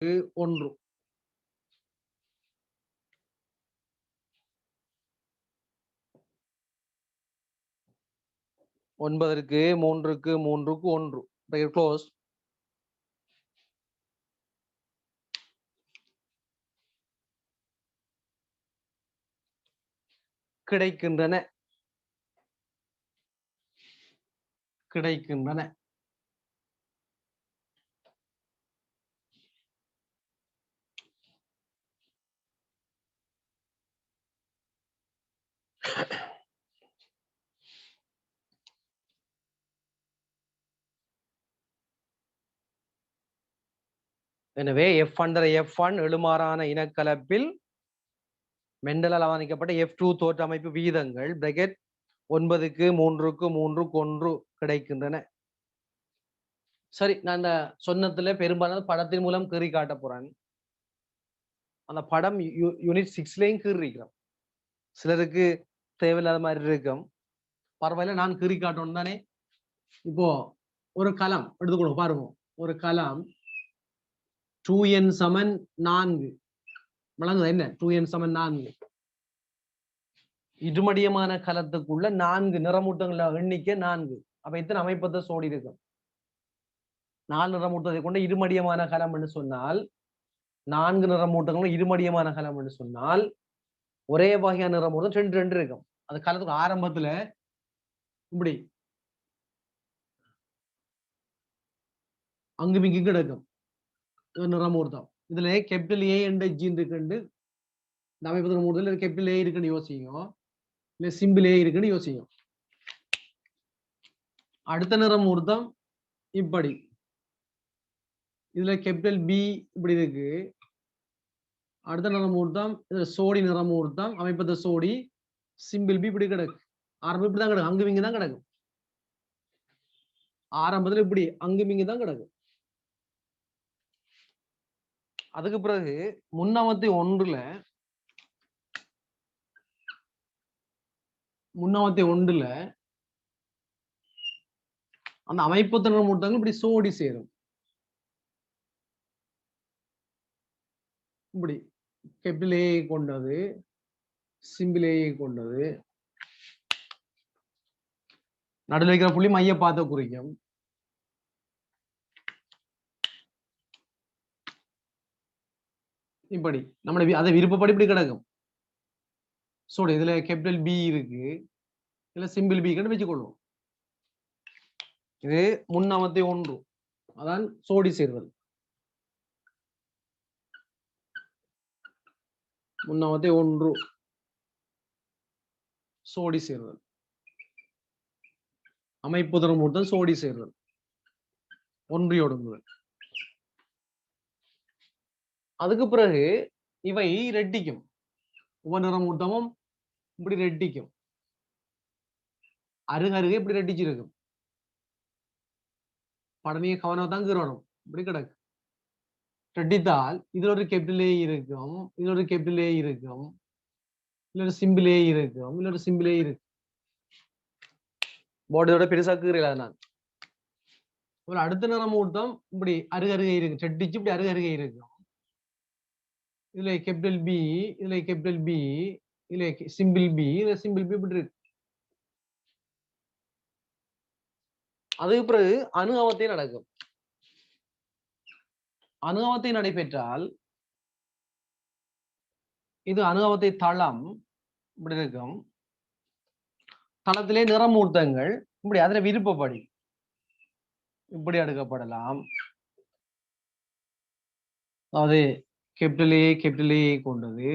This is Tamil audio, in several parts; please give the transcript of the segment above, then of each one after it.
1 9க்கு 3க்கு 3க்கு 1 bracket close கிடைக்கின்றன எனவே F1 எழுமாறான இனக்கலப்பில் மெண்டலால் அவதானிக்கப்பட்ட F2 தோற்றமைப்பு வீதங்கள் பிராக்கெட் 9க்கு 3க்கு 3க்கு 1 கிடைக்கின்றன. சரி, நான் இந்த சொன்னதுல பெரும்பாலும் படத்தின் மூலம் கீறி காட்ட போறேன். அந்த படம் யூனிட் 6லயும் கீறிக்கிறோம். சிலருக்கு தேவையில்லாத மாதிரி இருக்கும். பரவாயில்ல, நான் கீறி காட்டணும் தானே. இப்போ ஒரு களம் எடுத்துக்கணும் பாருங்க. ஒரு களம் 2n சமன் 4 வழங்குது. என்ன 2n சமன் 4 இருமடியமான கலத்துக்குள்ள 4 நிறமூட்டங்கள் எண்ணிக்கை 4. அப்ப எத்தனை அமைப்பத்தை சோடி இருக்கும்? 4 நிறமூட்டத்தை கொண்ட இருமடியமான கலம் என்று சொன்னால் 4 நிறமூட்டங்களும் இருமடியமான கலம் என்று சொன்னால் ஒரே வகையான நிறமூட்டம் 2 இருக்கும். அந்த கலத்துக்கு ஆரம்பத்துல இப்படி அங்கும் இங்கும் கிடக்கும் நிறமூர்த்தம். இதுல கேபிட்டல் ஏ என்ற ஜி இருக்குன்னு இந்த அமைப்பு நிறமூர்த்தத்தில் கேபிட்டல் ஏ இருக்குன்னு யோசிங்க, இல்ல சிம்பிள் ஏ இருக்குன்னு யோசிங்க. அடுத்த நிறமூர்த்தம் இப்படி, இதுல கேபிட்டல் பி இப்படி இருக்கு. அடுத்த நிறமூர்த்தம் சோடி நிறமூர்த்தம் அமைப்பத சோடி சிம்பிள் பி இப்படி கிடக்கு. ஆரம்பம் இப்படிதான் கிடக்கும், அங்கும் இங்கு தான் கிடக்கும். ஆரம்பத்துல இப்படி அங்கும் இங்கு தான் கிடக்கும். அதுக்கு பிறகு 301ல அந்த அமைப்பு நிறமூர்த்தங்கள் இப்படி சோடி சேரும். இப்படி கேபிட்டல் ஏ கொண்டது, சிம்பிள் ஏ கொண்டது, நடுவில் வைக்கிற புள்ளி மைய பார்த்த குறிக்கும். இப்படி நம்மளோட அதை விருப்பப்படி இப்படி கிடக்கும். சோடி இதுல கேபிட்டல் பி இருக்கு, இதுல சிம்பிள் பி கண்டு வச்சுக்கொள்வோம். இது 301, அதான் சோடி சேர்வது. 301 சோடி சேர்வது, அமைப்பு நிறமூர்த்தம் சோடி சேர்வது, ஒன்றியோடுங்குதல். அதுக்கு பிறகு இவை ரெட்டிக்கும். உபநிறமூர்த்தமும் இப்படி ரெட்டிக்கும், அருகருகே இப்படி ரெட்டிச்சிருக்கும். படமையை கவனம் கீறணும். இப்படி கிடக்கு. ரெட்டித்தால் இதுல ஒரு கேபிட்டல் ஏ இருக்கும், இதுல ஒரு கேபிட்டல் ஏ இருக்கும், இதுல ஒரு சிம்பிள் ஏ இருக்கும், இதுல ஒரு சிம்பிள் ஏ இருக்கு. போர்டோட பெருசா கீறல நான். ஒரு அடுத்த நிறமூர்த்தம் இப்படி அருகருகே இருக்கு, ரெட்டிச்சு இப்படி அருகருகே இருக்கும். இதுல கேபிட்டல் பி, இதுல கேபிட்டல் பி, இதுல சிம்பிள் பி, இதுல சிம்பிள் பி இப்படி இருக்கு. அதுக்கு பிறகு அணுகவத்தை நடக்கும். அணுகவத்தை நடைபெற்றால் இது அணுகவத்தை தளம் இப்படி இருக்கும். தளத்திலே நிறமூர்த்தங்கள் இப்படி அதுல விருப்பப்படி இப்படி அடுக்கப்படலாம். அதாவது கேபிட்டல் ஏ கொண்டது,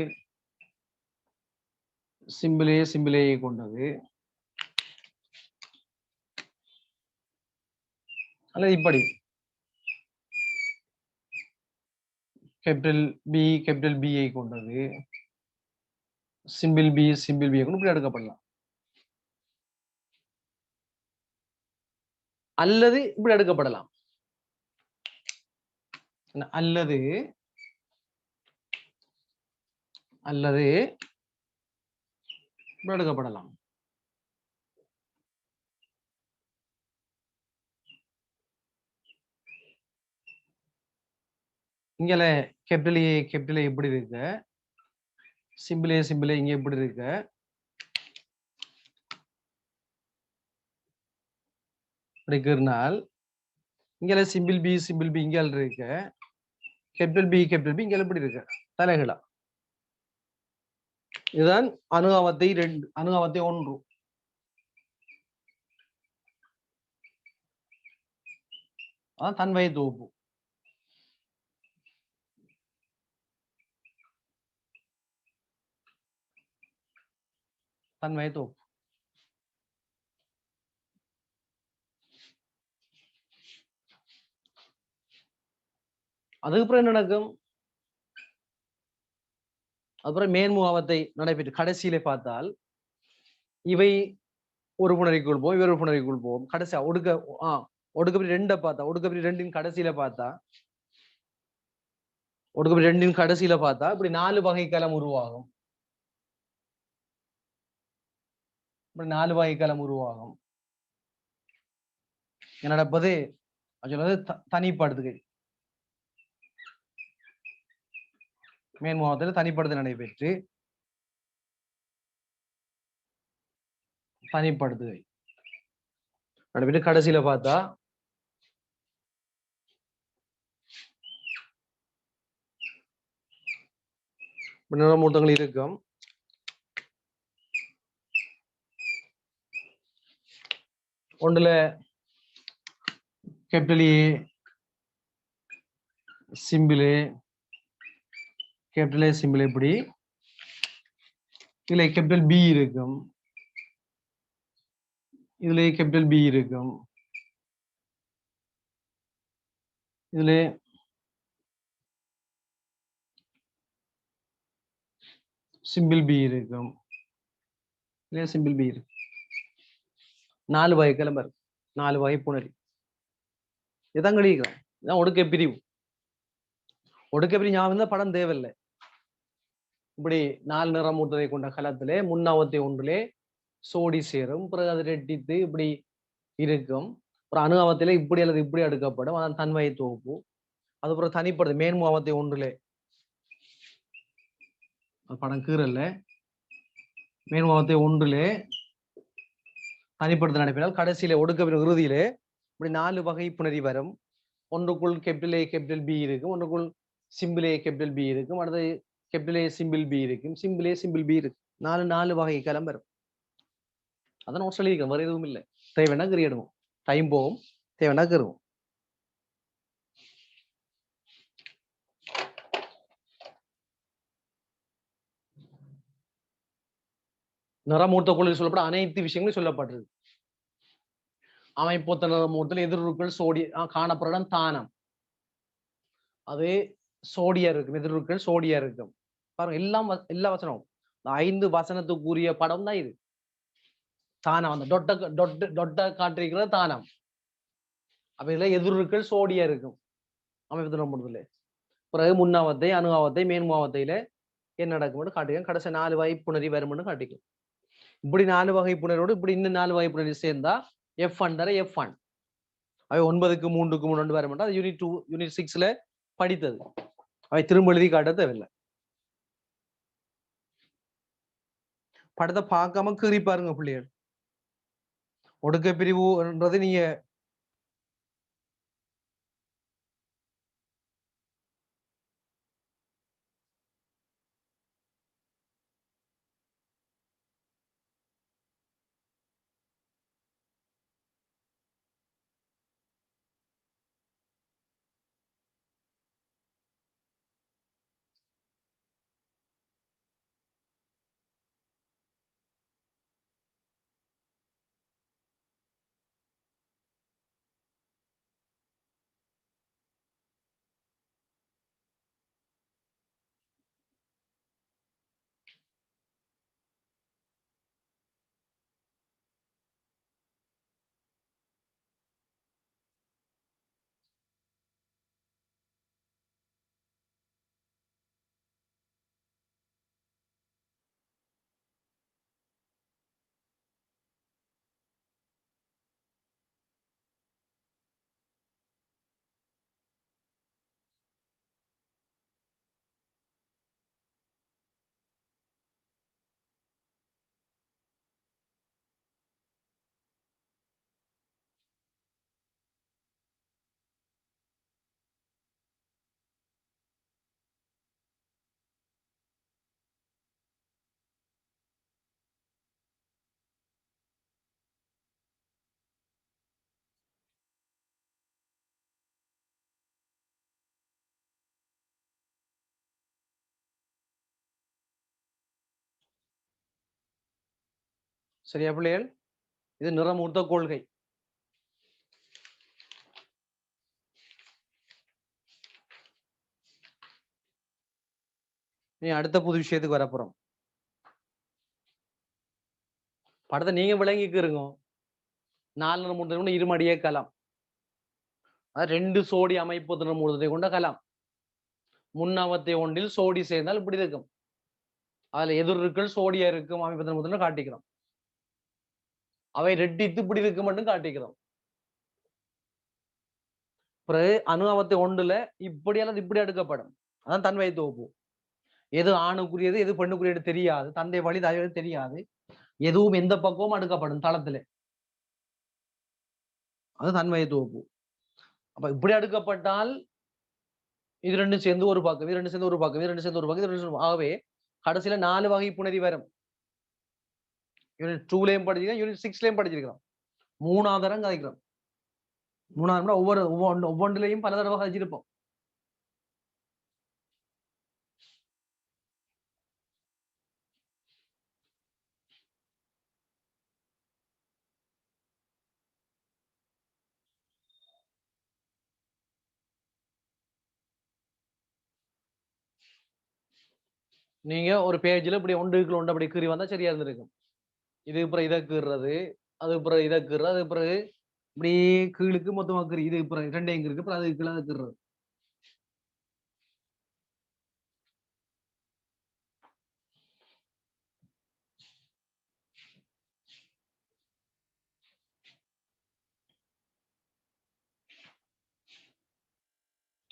சிம்பிள் ஏ கொண்டது, அல்லது இப்படி கேபிட்டல் பி ஐ கொண்டது, சிம்பிள் பி கொண்டு இப்படி அடுக்கப்படலாம். அல்லது இப்படி அடுக்கப்படலாம். அல்லது இப்படி அடுக்கப்படலாம். இங்கல கேபிட்டல் ஏ இப்படி இருக்கு, சிம்பிள் ஏ இங்க இப்படி இருக்கு, இப்படினால் இங்கல சிம்பிள் பி இங்க இருக்கு, கேபிட்டல் பி இங்க எப்படி இருக்கு தலைகளா. இதுதான் அணுகாவத்தை 2, அணுகாவத்தை 1. அதான் தன்வகை தொகுப்பு. தன்வகை தொகுப்பு. அதுக்கப்புறம் என்ன நடக்கும்? அப்புறம் மேன்முகாவத்தை நடைபெற்று கடைசியில பார்த்தால் இவை ஒரு புணரிக்குள் போகும், இவர் ஒரு புணரிக்குள் போகும். கடைசியா ஒடுக்கப்படி 2 பார்த்தா, ஒடுக்கப்படி 2 கடைசியில பார்த்தா, ஒடுக்கப்படி 2 கடைசியில பார்த்தா இப்படி 4 வகைக்கலம் உருவாகும். இப்படி 4 வகைக்கலம் உருவாகும். என்ன நடப்பது? தனிப்படுத்துகை. மேன்முகத்தில் தனிப்படுத்த நடைபெற்று தனிப்படுத்துகை நடைபெற்று கடைசியில பார்த்தா நிறமூர்த்தங்கள் இருக்கும். ஒன்றுல கேபிட்டல் ஏ சிம்பிள் இப்படி, இதுல கேபிட்டல் பி இருக்கும், இதுல கேபிட்டல் பி இருக்கும், இதுல சிம்பிள் பி இருக்கும், இதுல சிம்பிள் பி இருக்கு. 4 வகை கிளம்ப இருக்கு, 4 வகை புணரி. இதான் கழிக்கிறேன். இதான் ஒடுக்க பிரிவு. ஒடுக்க பிரிவு ஞாபகம் படம் தேவையில்லை. இப்படி 4 நிறமூர்த்தத்தை கொண்ட கலத்திலே 301 சோடி சேரும், பிறகு அது ரெட்டித்து இப்படி இருக்கும். ஒரு அணுகாவத்திலே இப்படி அல்லது இப்படி அடுக்கப்படும், அதான் தன்வகை தொகுப்பு. அதுக்கப்புறம் தனிப்படுது மேன்முகாவத்தை 1 படம் கீறல்ல, மேன்முகாவத்தை 1 தனிப்படுத்த நடைபெற்றால் கடைசியில ஒடுக்க இறுதியிலே இப்படி 4 வகை புணரி வரும். ஒன்றுக்குள் கேபிட்டல் ஏ கேபிட்டல் பி இருக்கும், ஒன்றுக்குள் சிம்பிள் ஏ கேபிட்டல் பி இருக்கும், அடுத்து கேபிட்டல் ஏ சிம்பிள் பி இருக்கும், சிம்பிள் ஏ சிம்பிள் பி இருக்கு. 4 வகை கலம் வரும். அதான் நோட் சொல்லியிருக்கேன், வேற எதுவும் இல்லை. தேவைன்னா கிரியடுவோம், டைம் போகும், தேவைன்னா கருவோம். நிறமூர்த்த குழுவில் சொல்லப்பட அனைத்து விஷயங்களும் சொல்லப்பட்டிருக்கு. அமைப்பொத்த நிறமூர்த்தல் எதிர்வுகள் சோடி காணப்படும் தானம், அது சோடியா இருக்கும், எதிர்வுகள் சோடியா இருக்கும். பாருங்க எல்லாம் எல்லா வசனமும் 5 வசனத்துக்குரிய படம் தான் இது. தானம் அந்த டொட்ட காட்டிருக்கிறது தானம். அப்ப இதுல எதிர்வுகள் சோடியா இருக்கும் அமைப்பு நிறமூர்த்தல. பிறகு முன்னாவத்தை அணுகாவத்தை மேன்முகாவத்தையில என்ன நடக்கும் காட்டிக்கும். கடைசி 4 வகை புணரி வரும்னு காட்டிக்கும். இப்படி 4 வகை புணரோடு இப்படி இன்னும் 4 வகை புணரி சேர்ந்தா F1 தர F1. அவை 9க்கு 3க்கு 3 வரும். அது யூனிட் 2 யூனிட் 6ல படித்தது. அவை திரும்ப எழுதி காட்ட தேவையில்லை. படத்தை பார்க்காம கீறி பாருங்க பிள்ளைகள். ஒடுக்க பிரிவுன்றது நீங்க சரியா பிள்ளைகள்? இது நிறமூர்த்த கொள்கை. நீ அடுத்த புது விஷயத்துக்கு வரப்போறோம். படத்தை நீங்க விளங்கிக்கிறீங்க. 4 நிறமூர்த்தம் இருமடியே கலம். அது 2 சோடி அமைப்பு நிறமூர்த்தத்தை கொண்ட கலம். முன்னவத்தை ஒன்றில் சோடி சேர்ந்தால் இப்படி இருக்கும். அதுல எதிர்கள் சோடியா இருக்கும் அமைப்பு நிறமூர்த்தம் காட்டிக்கிறோம். அவை ரெட்டித்து இப்படி இருக்கும் மட்டும் காட்டிக்கிறோம். பிறகு அணுவத்தை ஒன்றுல இப்படி அல்லது இப்படி எடுக்கப்படும். அதான் தன்மை தொகுப்பு. எது ஆணுக்குரியது எது பெண்ணுக்குரியது தெரியாது. தந்தை வழி தாய் தெரியாது. எதுவும் எந்த பக்கமும் அடுக்கப்படும் தளத்துல. அது தன்மை தொகுப்பு. அப்ப இப்படி அடுக்கப்பட்டால் இது ரெண்டும் சேர்ந்து ஒரு பக்கம், இது ரெண்டும் சேர்ந்து ஒரு பக்கம், இது ரெண்டும் சேர்ந்து ஒரு பக்கம், இது ரெண்டும் ஆகவே கடைசியில 4 வகை புணரி வரும். யூனிட் 2லயும் படிச்சிருக்கோம், யூனிட் 6லயும் படிச்சிருக்கிறோம். 3ஆவது தரம் கதைக்கிறோம். 3ஆவது ஒவ்வொன்றிலையும் பல தடவை கதைச்சிருப்போம். நீங்க ஒரு பேஜ்ல இப்படி ஒன்றுக்குள்ள ஒன்று அப்படி கீறி வந்தா சரியா இருந்திருக்கும். இது அப்புறம் இதை கீறுறது, அது அப்புறம் இதை கீறுறது, அது பிறகு இப்படி கீழுக்கு மொத்தமா கீறி இது அப்புறம் 2 இருக்கு, அப்புறம் அது கீழே கீறுறது.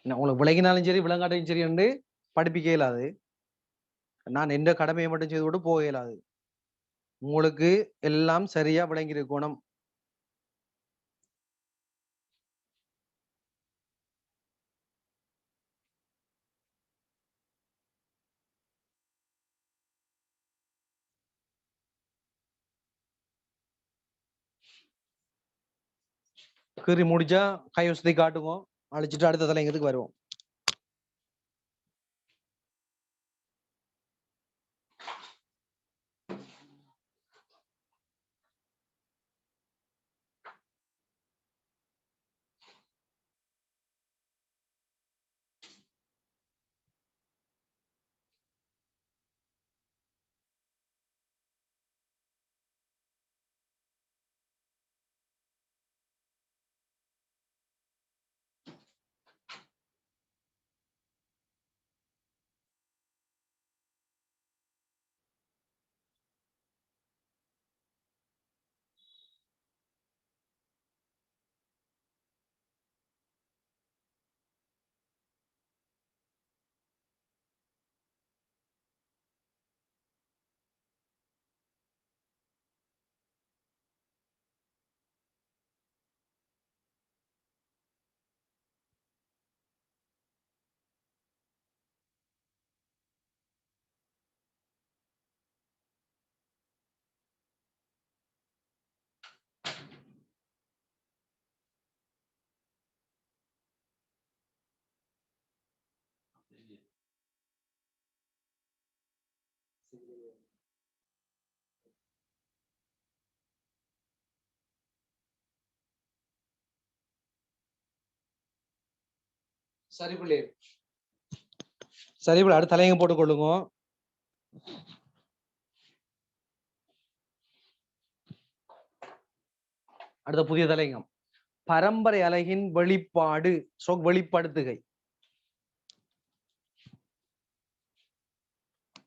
உங்களுக்கு விளங்கினாலும் சரி விளங்காட்டையும் சரி என்று படிப்பிக்க இயலாது. நான் எந்த கடமையை மட்டும் செய்து கொண்டு போக இயலாது. உங்களுக்கு எல்லாம் சரியா விளங்கி இருக்கணும். கீறி முடிச்சா கை வசதி காட்டுங்க, அழிச்சிட்டு அடுத்த தலைங்கிறதுக்கு வருவோம். சரி பிள்ளை, சரி பிள்ளை, அடுத்த தலையங்க போட்டுக் கொள்ளுங்க. அடுத்த புதிய தலையங்கம் பரம்பரை அலகின் வெளிப்பாடு வெளிப்படுத்துகை.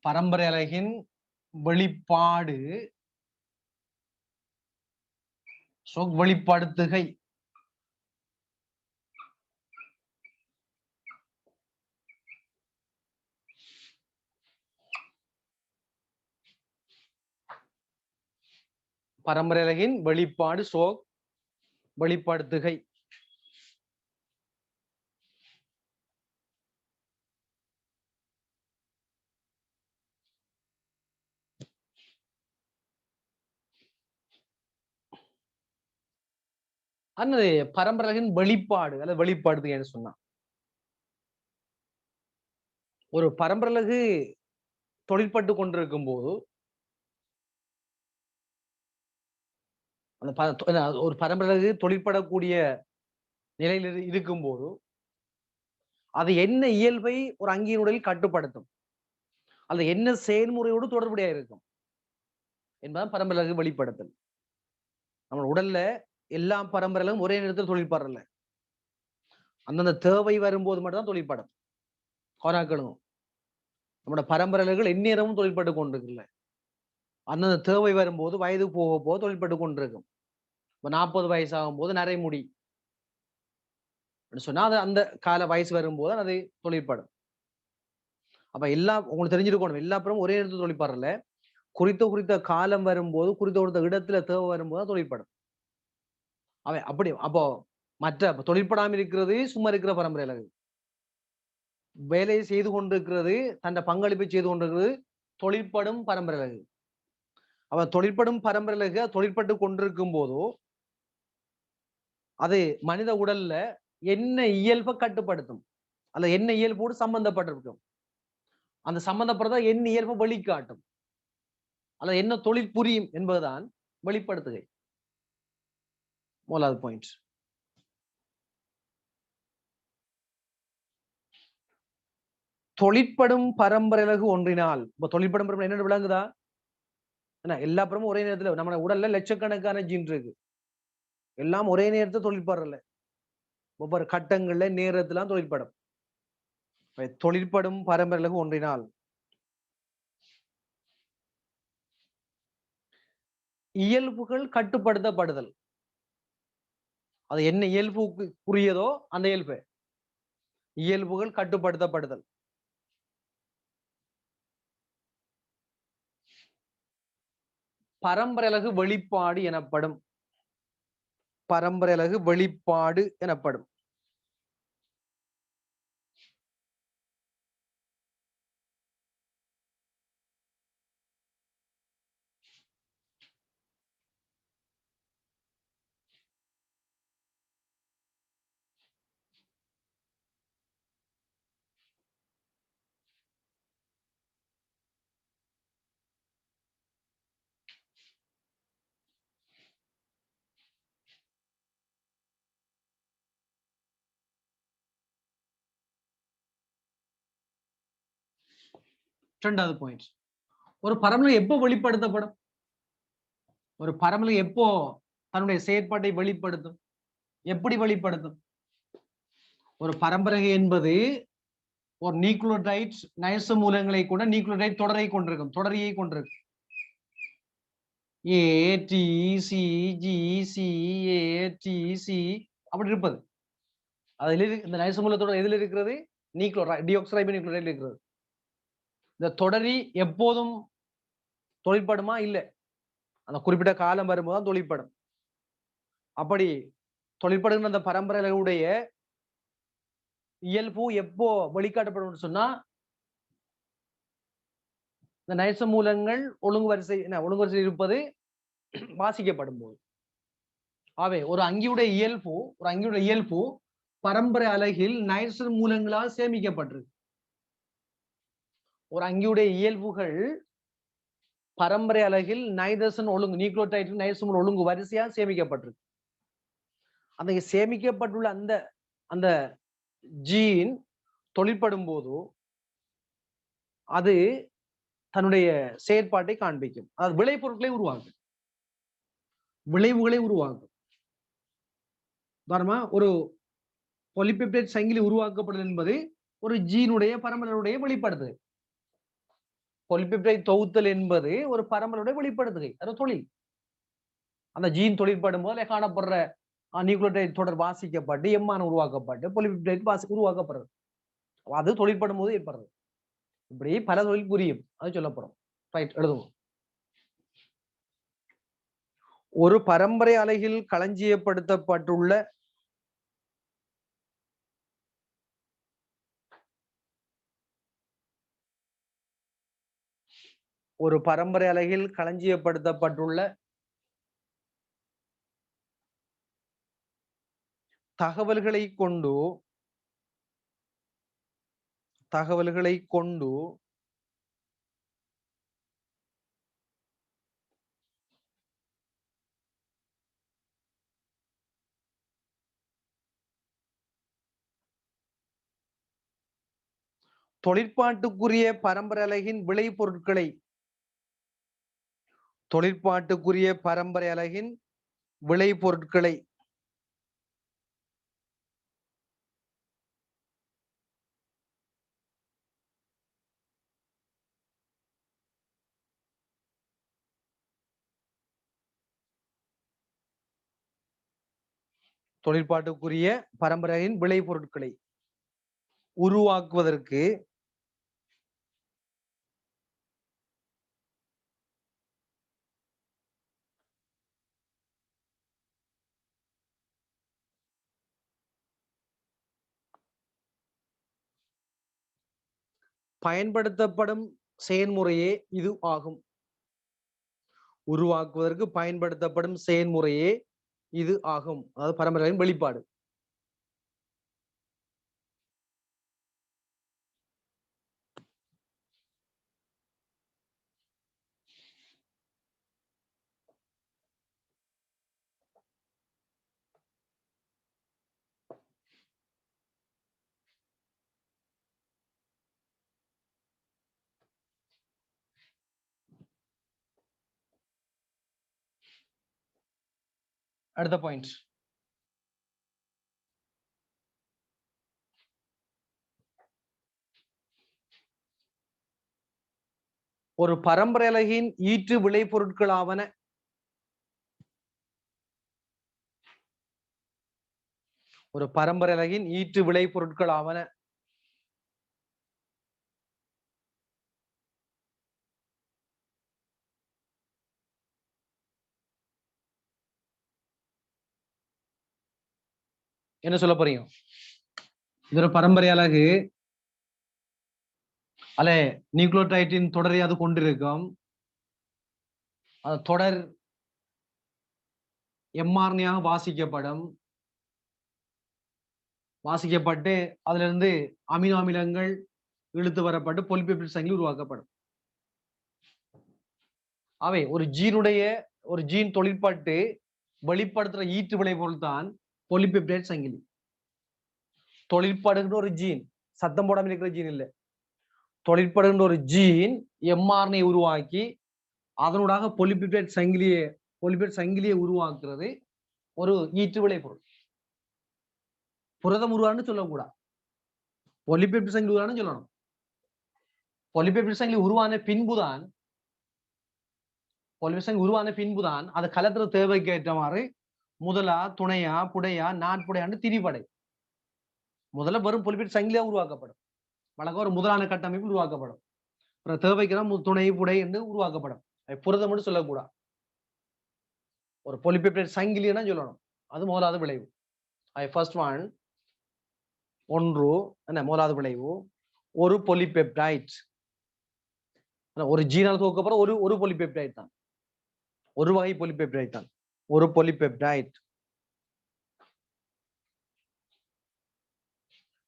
பரம்பரை அலகின் வெளிப்பாடு வெளிப்படுத்துகை. பரம்பரை அலகின் வெளிப்பாடு வெளிப்படுத்துகை. அண்ணது பரம்பரையின் வெளிப்பாடு அல்லது வெளிப்படுத்துகைன்னு சொன்னா, ஒரு பரம்பரலகு தொழிற்பட்டு கொண்டிருக்கும் போது அந்த ஒரு பரம்பரை தொழிற்படக்கூடிய நிலையில் இருக்கும்போது அது என்ன இயல்பை ஒரு அங்கியினுடைய கட்டுப்படுத்தும், அது என்ன செயல்முறையோடு தொடர்புடைய இருக்கும் என்பதான் பரம்பரை வெளிப்படுத்தல். நம்ம உடல்ல எல்லா பரம்பரைகளும் ஒரே நேரத்தில் தொழிற்படல, அந்தந்த தேவை வரும்போது மட்டும்தான் தொழிற்படும். கோராக்களும் நம்மளோட பரம்பரைகள் எந்நேரமும் தொழிற்பட்டு கொண்டிருக்குல்ல, அந்தந்த தேவை வரும்போது வயது போக போக தொழிற்பட்டு கொண்டிருக்கும். இப்ப 40 வயசு ஆகும் போது நரைமுடி சொன்னா அது அந்த கால வயசு வரும்போது அது தொழிற்படும். அப்ப எல்லா உங்களுக்கு தெரிஞ்சிருக்கணும், எல்லா படமும் ஒரே இடத்துல தொழிற்படல, குறித்த காலம் வரும்போது குறித்த இடத்துல தேவை வரும்போது தொழிற்படும். அவன் அப்படி அப்போ மற்ற தொழிற்படாமல் இருக்கிறது சும்மா இருக்கிற பரம்பரையில வேலையை செய்து கொண்டிருக்கிறது, தன் பங்களிப்பை செய்து கொண்டிருக்கிறது தொழிற்படும் பரம்பரையில. அவன் தொழிற்படும் பரம்பரையில தொழிற்பட்டு கொண்டிருக்கும் போதோ அது மனித உடல்ல என்ன இயல்பை கட்டுப்படுத்தும், அல்ல என்ன இயல்போடு சம்பந்தப்பட்டிருக்கும், அந்த சம்பந்தப்படுறதா என்ன இயல்பை வெளிக்காட்டும், அல்ல என்ன தொழில் புரியும் என்பதுதான் வெளிப்படுத்துகை. முதலாவது பாயிண்ட். தொழிற்படும் பரம்பரையலகு ஒன்றினால், இப்ப தொழிற்படும் பரம்பரை என்ன விளங்குதா, எல்லா படமும் ஒரே நேரத்துல நம்ம உடல்ல லட்சக்கணக்கான ஜீன் இருக்கு, எல்லாம் ஒரே நேரத்தில் தொழிற்படல, ஒவ்வொரு கட்டங்கள்ல நேரத்துல தொழிற்படும். தொழிற்படும் பரம்பரையலகு ஒன்றினால் இயல்புகள் கட்டுப்படுத்தப்படுதல், அது என்ன இயல்புக்கு புரியதோ அந்த இயல்புகள் கட்டுப்படுத்தப்படுதல். பரம்பரையலகு வெளிப்பாடு எனப்படும், பரம்பரையலகு வெளிப்பாடு எனப்படும். இரண்டாவது பாயிண்ட், ஒரு பரம்பரை எப்போ வெளிப்படுத்தப்படும், ஒரு பரம்பரை எப்போ தன்னுடைய செயற்பாட்டை வெளிப்படுத்தும், எப்படி வெளிப்படுத்தும்? ஒரு பரம்பரை என்பது ஒரு நியூக்ளியோடைட் நைச மூலங்களை கூட நியூக்ளியோடைட் தொடரை கொண்டிருக்கும், தொடரியை கொண்டிருக்கும். A T C G C A T C அப்படி இருப்பது. அதில் இந்த நைச மூலத்தொடர் எதில் இருக்கிறது? டியோக்ஸரைபோ நியூக்ளியோடைட் இருக்கிறது. இந்த தொடரி எப்போதும் தொழிற்படுமா? இல்லை, அந்த குறிப்பிட்ட காலம் வரும்போது தொழிற்படும். அப்படி தொழிற்படுகின்ற அந்த பரம்பரைகளுடைய இயல்பு எப்போ வெளிக்காட்டப்படும் சொன்னா, இந்த நைச மூலங்கள் ஒழுங்கு வரிசை இருப்பது வாசிக்கப்படும் போது. ஆகவே ஒரு அங்கியுடைய இயல்பு பரம்பரை அலகில் நைட்ரஜன் மூலங்களால் சேமிக்கப்பட்டிருக்கு. ஒரு அங்கியுடைய இயல்புகள் பரம்பரை அலகில் நைட்ரஜன் ஒழுங்கு நியூக்ளியோடைட் நைட்ரஜன் ஒழுங்கு வரிசையால் சேமிக்கப்பட்டிருக்கு. அந்த சேமிக்கப்பட்டுள்ள அந்த அந்த ஜீன் தொழிற்படும் போது அது தன்னுடைய செயற்பாட்டை காண்பிக்கும், அது விளைபொருட்களை உருவாக்கும், விளைவுகளை உருவாக்கும். உதாரணமா ஒரு பாலிபெப்டைட் சங்கிலி உருவாக்கப்படுதல் என்பது ஒரு ஜீனுடைய பரம்பரையுடைய வெளிப்படுத்துகை. பாலிபெப்டைட் தொகுத்தல் என்பது ஒரு பரம்பரையுடைய வெளிப்படுத்துகை, அது தொழில். அந்த ஜீன் தொழிற்படும் போது காணப்படுற நியூக்ளியோடைட் தொடர் வாசிக்கப்பட்டு எம்மான உருவாக்கப்பட்டு பாலிபெப்டைட் உருவாக்கப்படுறது, அது தொழிற்படும் போது ஏற்படுறது. இப்படி பல தொழில் புரியும், அது சொல்லப்படும். ரைட், எழுதுவோம். ஒரு பரம்பரை அலகில் களஞ்சியப்படுத்தப்பட்டுள்ள ஒரு பரம்பரை அலகில் களஞ்சியப்படுத்தப்பட்டுள்ள தகவல்களை கொண்டு தொழிற்பாட்டுக்குரிய பரம்பரை அலகின் விளைபொருட்களை தொழிற்பாட்டுக்குரிய பரம்பரை அலகின் விளைபொருட்களை தொழிற்பாட்டுக்குரிய பரம்பரையின் விளைபொருட்களை உருவாக்குவதற்கு பயன்படுத்தப்படும் செயல்முறையே இது ஆகும். உருவாக்குவதற்கு பயன்படுத்தப்படும் செயல்முறையே இது ஆகும். அதாவது பரம்பரையின் வெளிப்பாடு. அடுத்த பாயிண்ட், ஒரு பரம்பரை அலகின் ஈற்று விளைபொருட்களாவன ஒரு பரம்பரை அலகின் ஈற்று விளைபொருட்களாவன என்ன சொல்ல போறீங்க? இது ஒரு பரம்பரை அலகு அல்ல நியூக்ளியோடைட்டின் தொடரை அது கொண்டிருக்கும். தொடர் எம்ஆர்என்ஏயாக வாசிக்கப்பட்டு அதுல இருந்து அமினோ அமிலங்கள் இழுத்து வரப்பட்டு பாலிபெப்டைட் சங்கிலி உருவாக்கப்படும். அவை ஒரு ஜீன் தொழிற்பட்டு வெளிப்படுத்துற ஈற்று விளைபொருள் தான் பாலிபெப்டைட் சங்கிலி. தொழிற்படுகின்ற ஒரு ஜீன், சத்தம் போடாமல் இருக்கிற ஜீன் இல்லை, தொழிற்படுகின்ற ஒரு ஜீன் எம்ஆர்என்ஏ உருவாக்கி அதனூடாக பாலிபெப்டைட் சங்கிலியை உருவாக்குறது ஒரு ஈற்று விளைபொருள். புரதம் உருவான்னு சொல்லக்கூடாது, பாலிபெப்டைட் சங்கிலி உருவான்னு சொல்லணும். பாலிபெப்டைட் சங்கிலி உருவான பின்புதான் அது கலத்துற தேவைக்கு ஏற்ற மாதிரி முதலா, துணையா, புடையா, நாட்புடையான்னு திரிபடை. முதல்ல வெறும் பாலிபெப்டைட் சங்கிலியா உருவாக்கப்படும். வழக்கம் ஒரு முதலான கட்டமைப்பு உருவாக்கப்படும். தேவைக்கு துணை, புடை என்று உருவாக்கப்படும். புரதம் என்று சொல்லக்கூடாது, ஒரு பாலிபெப்டைட் சங்கிலின்னா சொல்லணும். அது முதலாவது விளைவு. ஃபர்ஸ்ட் ஒன், ஒன்று என்ன முதலாவது விளைவு, ஒரு பாலிபெப்டைட். ஒரு ஜீனால் துவக்கப்புறம் ஒரு பாலிபெப்டைட் தான், ஒரு வகை பாலிபெப்டைட் தான், ஒரு பாலிபெப்டைட்.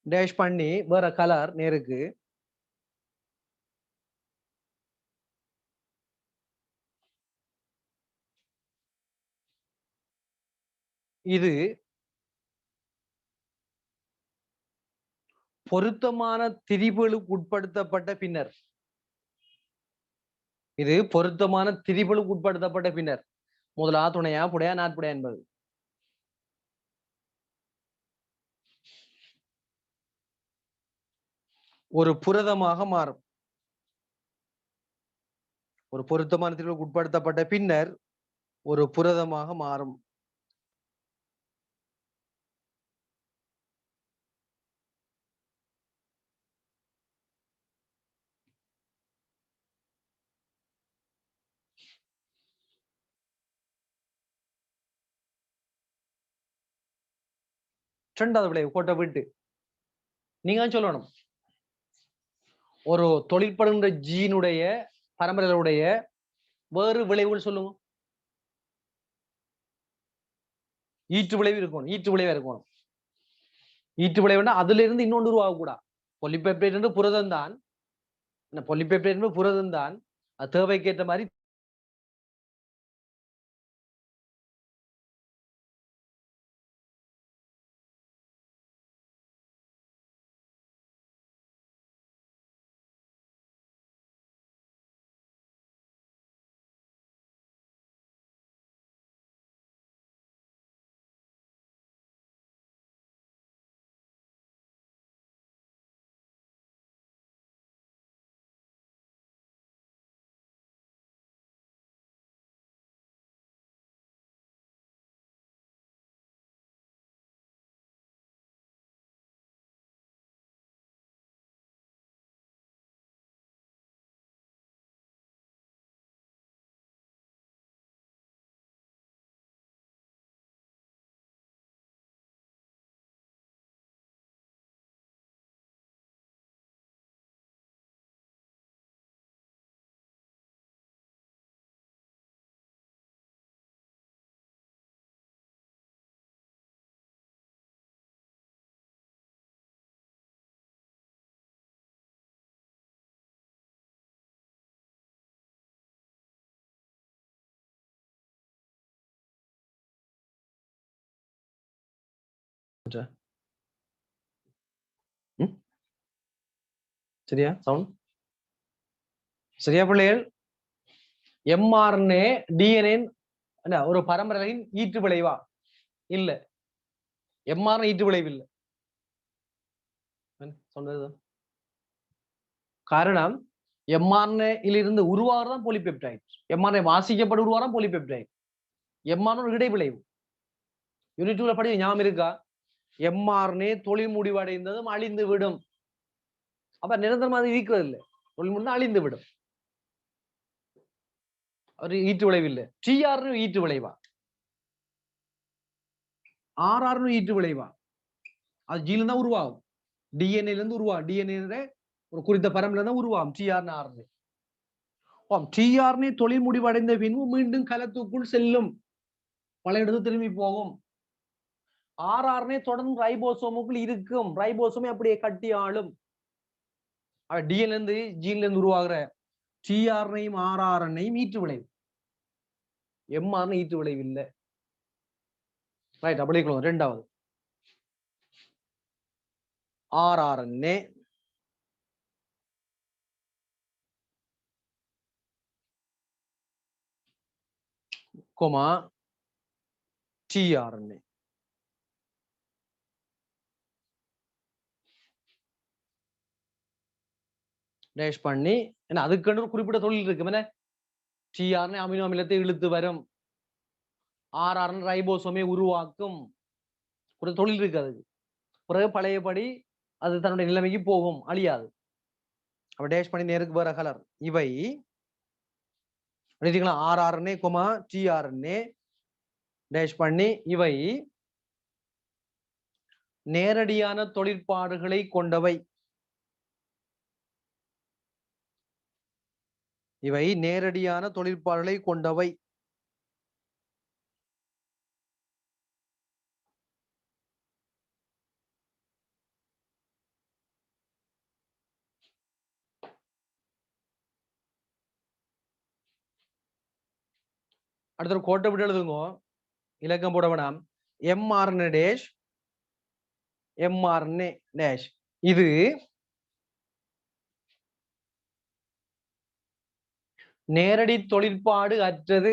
டேஷ் பண்ணி வேற கலர் நேருக்கு. இது பொருத்தமான திரிபுகளுக்கு உட்படுத்தப்பட்ட பின்னர் முதலா, துணையா, புடையா, நாட்புடையா என்பது ஒரு புரதமாக மாறும். ஒரு பொருத்தமான திரிபுகளுக்கு உட்படுத்தப்பட்ட பின்னர் ஒரு புரதமாக மாறும். இரண்டாவது விளைவு கோட்டை விட்டு நீங்க சொல்லணும். ஒரு தொழிற்படுகின்ற ஜீனுடைய பரம்பரையுடைய வேறு விளைவுகள் சொல்லுங்க. ஈற்று விளைவு இருக்கணும், ஈற்று விளைவுனா அதுல இருந்து இன்னொன்று உருவாகக்கூடாது. பாலிபெப்டைட் என்று புரதம் தான், அது தேவைக்கேற்ற மாதிரி சரியா சவுண்ட் சரியா பிள்ளைகள்? mRNA DNA ஒரு பரம்பரையின் ஈற்று விளைவா? இல்ல. mRNA ஈற்று விளைவு இல்ல. சொன்னது காரணம் mRNA இலிருந்து உருவாகிறதான் போலிபெப்டைட். mRNA வாசிக்கப்பட்டு உருவாகிறதான் போலிபெப்டைட். mRNA ஒரு இடைவிளைவு. யூனிட் 2ல படி ஞாபகம் இருக்கா? mRNA தொழில் முடிவடைந்ததும் அழிந்து விடும். அப்ப நிரந்தரமாக இருக்கிறது இல்லை. தொழில் முடிந்து அழிந்து விடும். ஒரு ஈற்று விளைவு இல்லை. TRNA ஈற்று விளைவா? RRNA ஈற்று விளைவா? அது ஜீன்ல தான் உருவாகும். DNA இருந்து உருவாகும். DNA ஒரு குறித்த பரம்பரை தான் உருவாகும் TRNA RNA. TRNA தொழில் முடிவடைந்த பின்பு மீண்டும் கலத்துக்குள் செல்லும். பல இடத்து திரும்பி போகும். RRNA தொடர்ந்து ரைபோசோமுக்குள் இருக்கும். ரைபோசோமே அப்படியே கட்டி ஆளும். DNA இருந்து ஜீன்ல இருந்து உருவாகிற TRNAயும் RRNAயும் ஈற்று விளைவு. mRNA ஈற்று விளைவு இல்லை. ரைட், அப்படி இருக்கலாம். ரெண்டாவது RRNA tRNA. டேஷ் பண்ணி ஏன்னா அதுக்கு ஒரு குறிப்பிட்ட தொழில் இருக்கு. என்ன tRNA அமினோ அமிலத்தை இழுத்து வரும். RRNA ரைபோசோமை உருவாக்கும். ஒரு தொழில் இருக்கு அதுக்கு. பிறகு பழையபடி அது தன்னுடைய நிலைமைக்கு போகும், அழியாது. அப்ப டேஷ் பண்ணி நேருக்கு வர கலர் இவை RRNA, tRNA டேஷ் பண்ணி இவை நேரடியான தொழிற்பாடுகளை கொண்டவை. இவை நேரடியான தொழிற்பாடுகளை கொண்டவை. அடுத்த ஒரு கோட்டை விட்டு எழுதுங்க, இலக்கம் போட வேணாம். mRNA டேஷ் mRNA டேஷ் இது நேரடி தொழிற்பாடு அற்றது.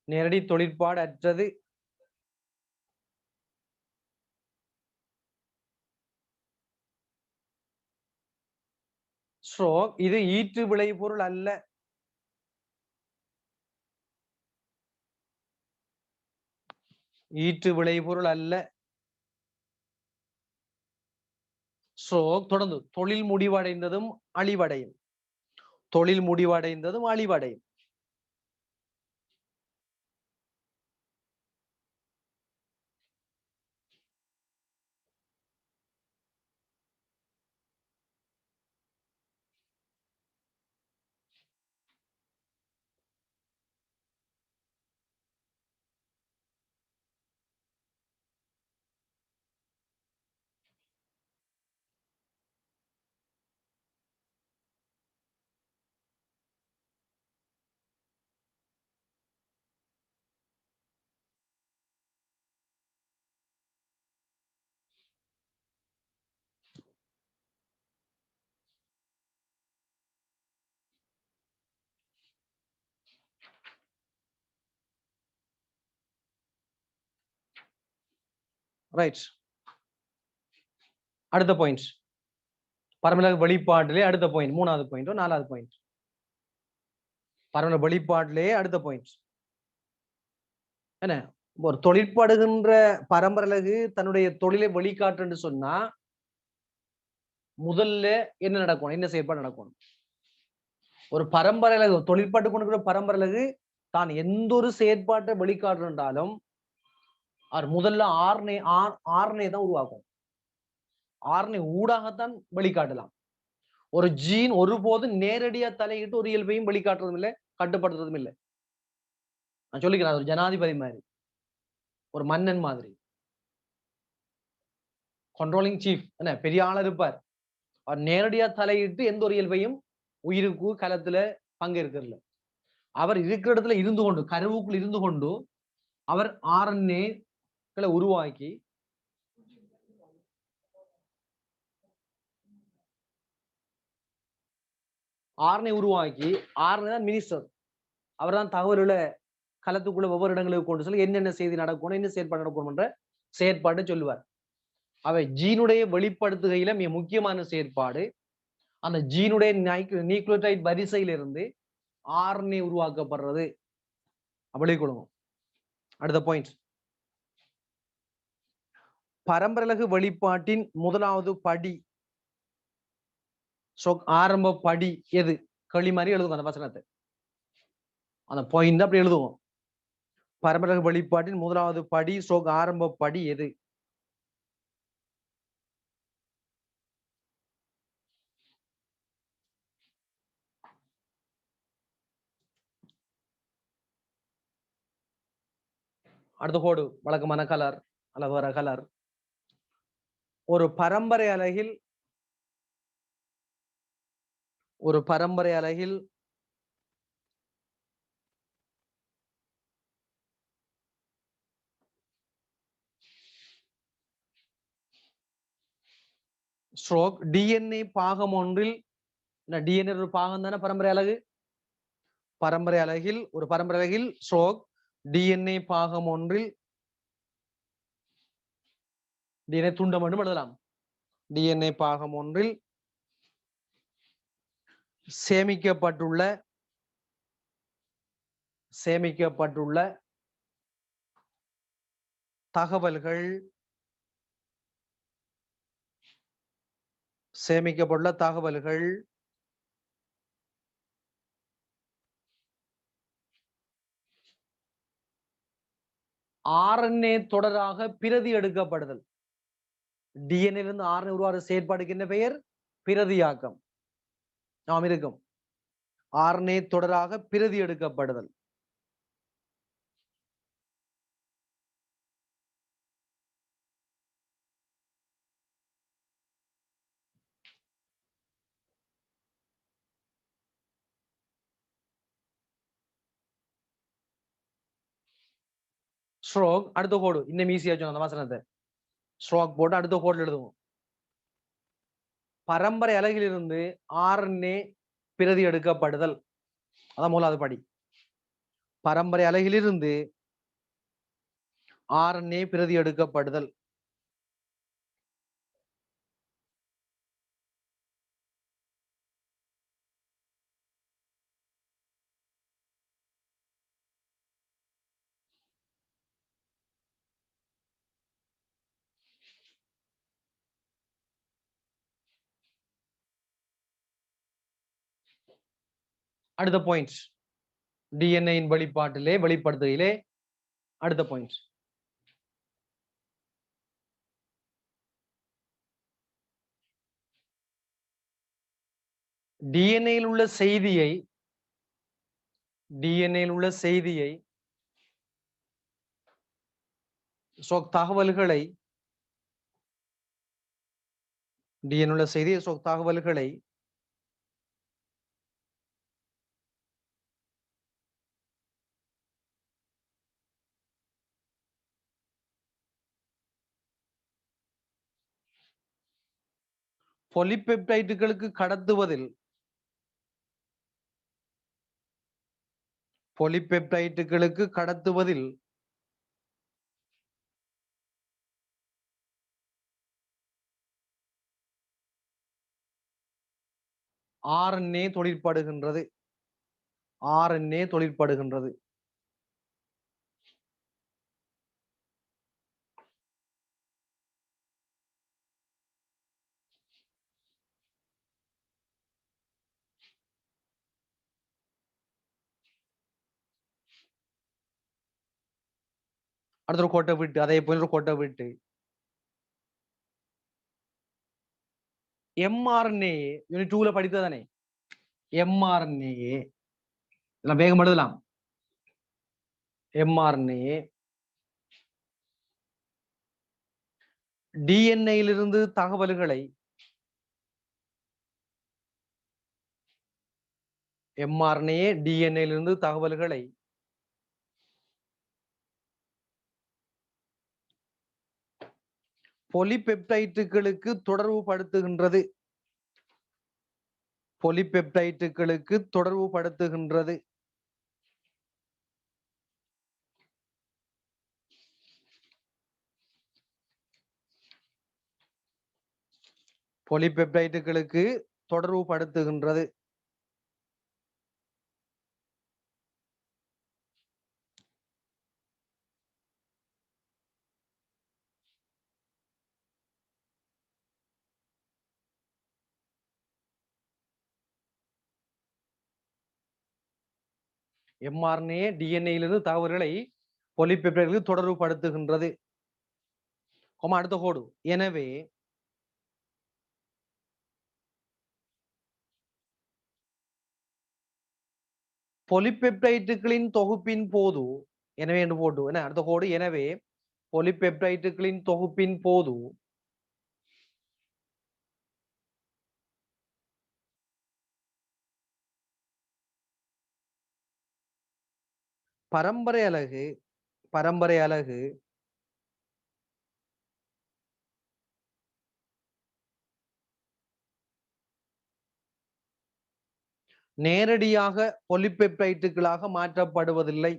நேரடி தொழிற்பாடு அற்றது. இது ஈற்று விளைபொருள் அல்ல. ஈற்று விளைபொருள் அல்ல. தொடர்ந்து தொழில் முடிவடைந்ததும் அழிவடையும். தொழில் முடிவடைந்ததும் அழிவடையும். ரைட், அடுத்த பாயிண்ட் பரமல வெளிப்பாட்டிலே அடுத்த பாயிண்ட், மூணாவது பாயிண்ட், நாலாவது பாயிண்ட். பரமல வெளிப்பாட்டிலே அடுத்த பாயிண்ட் என்ன, ஒரு தொழிற்படுகின்ற பரம்பரலகு தன்னுடைய தொழிலை வெளிக்காட்டு சொன்னா முதல்ல என்ன நடக்கும், என்ன செயற்பாடு நடக்கும்? ஒரு பரம்பரலகு தொழிற்பாட்டு கொண்டு பரம்பரலகு தான் எந்த ஒரு செயற்பாட்டை வெளிக்காட்டுன்றாலும் அவர் முதல்ல ஆர்னே தான் உருவாக்கும். ஆர்னே ஊடாகத்தான் வெளிக்காட்டலாம். ஒரு ஜீன் ஒருபோது நேரடியா தலையிட்டு ஒரு இயல்பையும் வெளிக்காட்டுறதும் இல்லை, கட்டுப்படுத்துறதும் இல்லை. நான் சொல்லிக்கிறேன், ஒரு ஜனாதிபதி மாதிரி, ஒரு மன்னன் மாதிரி, கண்ட்ரோலிங் சீஃப் என்ன பெரிய ஆளா இருப்பார். அவர் நேரடியா தலையிட்டு எந்த ஒரு இயல்பையும் உயிருக்கு களத்துல பங்கேற்கிறதுல, அவர் இருக்கிற இடத்துல இருந்து கொண்டு கருவுக்குள் இருந்து கொண்டு அவர் RNA உருவாக்கி RNA தான் மினிஸ்டர். அவர் தான் தகவல்களை களத்துக்குள்ள ஒவ்வொரு இடங்களுக்கு கொண்டு சொல்லி என்னென்ன செய்தி நடக்கணும், என்ன செயற்பாடு நடக்கணும் என்ற செயற்பாடு சொல்லுவார். அவை ஜீனுடைய வெளிப்படுத்துகையில மிக முக்கியமான செயற்பாடு அந்த ஜீனுடைய நியூக்ளியோடைட் வரிசையிலிருந்து RNA உருவாக்கப்படுறது. அப்படி கொடுங்க. அடுத்த பாயிண்ட், பரம்பரலகு வெளிப்பாட்டின் முதலாவது படி ஆரம்ப படி எது? களி மாதிரி எழுதுங்க அந்த வசனத்தை, அந்த பாயிண்ட் அப்படி எழுதுவோம். பரம்பரலகு வெளிப்பாட்டின் முதலாவது படி ஆரம்ப படி எது? அடுத்த கோடு வழக்கமான கலர் அல்லது வர கலர். ஒரு பரம்பரை அலகில் ஸ்ட்ரோக் டிஎன்ஏ பாகம் ஒன்றில், டிஎன்ஏ ஒரு பாகம் தானே பரம்பரை அலகு. ஒரு பரம்பரை அலகில் ஸ்ட்ரோக் டிஎன்ஏ பாகம் ஒன்றில், டிஎன்ஏ துண்டம் மட்டும் எழுதலாம். டிஎன்ஏ பாகம் ஒன்றில் சேமிக்கப்பட்டுள்ள தகவல்கள் RNA தொடராக பிரதி எடுக்கப்படுதல். டிஎன்ஏ இருந்து RNA உருவாகிற செயற்பாடுக்கு என்ன பெயர்? பிரதியாக்கம். நாம் இருக்கும் RNA தொடராக பிரதி எடுக்கப்படுதல். ஸ்ட்ரோக் அடுத்த கோடு இன்னும் ஈஸியா சொன்ன அந்த வசனத்தை ஸ்ட்ரோக் போட்டு அடுத்த கோட்ல எழுதுவோம். பரம்பரை அலகிலிருந்து RNA பிரதி எடுக்கப்படுதல். அதான் மூலாவது படி. பரம்பரை அலகிலிருந்து RNA பிரதி எடுக்கப்படுதல். அடுத்த பாயிண்ட், டிஎன்ஏயின் வெளிப்படுத்துகையிலே அடுத்த பாயிண்ட், டிஎன்ஏயில் உள்ள செய்தியை தகவல்களை பொலிபெப்டைடுகளுக்கு கடத்துவதில் RNA தொழிற்படுகின்றது. அடுத்த ஒரு கோட்டை விட்டு அதே போல ஒரு கோட்டை விட்டு mRNA யூனிட் 2ல படித்ததானே mRNA இதெல்லாம் வேகம் எழுதலாம். mRNA டிஎன்ஏயிலிருந்து தகவல்களை பொலிபெப்டைட்டுகளுக்கு தொடர்பு படுத்துகின்றது. பொலிபெப்டைட்டுகளுக்கு தொடர்பு படுத்துகின்றது. பொலிபெப்டைட்டுகளுக்கு தொடர்பு படுத்துகின்றது. mRNA டிஎன்ஏயிலிருந்து தகவல்களை பொலிபெப்டைடுகளுக்கு தொடர்பு படுத்துகின்றது. அடுத்த கோடு. எனவே பொலிபெப்டைட்டுகளின் தொகுப்பின் போது, எனவே என்று போட்டு என்ன அடுத்த கோடு. எனவே பொலிபெப்டைட்டுகளின் தொகுப்பின் போது பரம்பரை அலகு நேரடியாக பொலிபெப்டைட்டுகளாக மாற்றப்படுவதில்லை.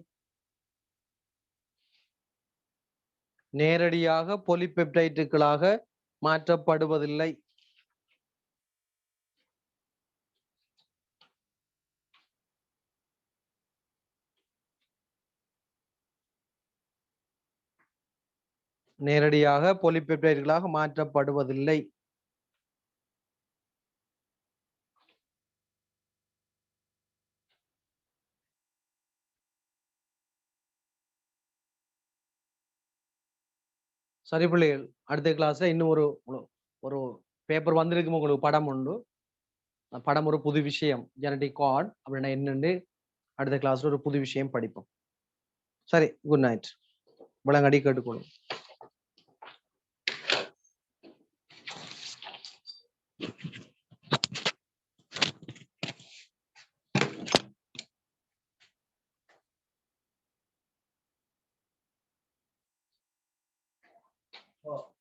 நேரடியாக பொலிபெப்டைட்டுகளாக மாற்றப்படுவதில்லை. நேரடியாக பொலிபெப்டைடுகளாக மாற்றப்படுவதில்லை. சரி பிள்ளைகள், அடுத்த கிளாஸ்ல இன்னும் ஒரு பேப்பர் வந்திருக்கும். உங்களுக்கு படம் உண்டு. படம் ஒரு புது விஷயம். ஜெனடிக் கார்டு அப்படின்னா என்னன்னு அடுத்த கிளாஸ்ல ஒரு புது விஷயம் படிப்போம். சரி, குட் நைட். விளங்கடி கேட்டுக்கொள்ளும். Oh.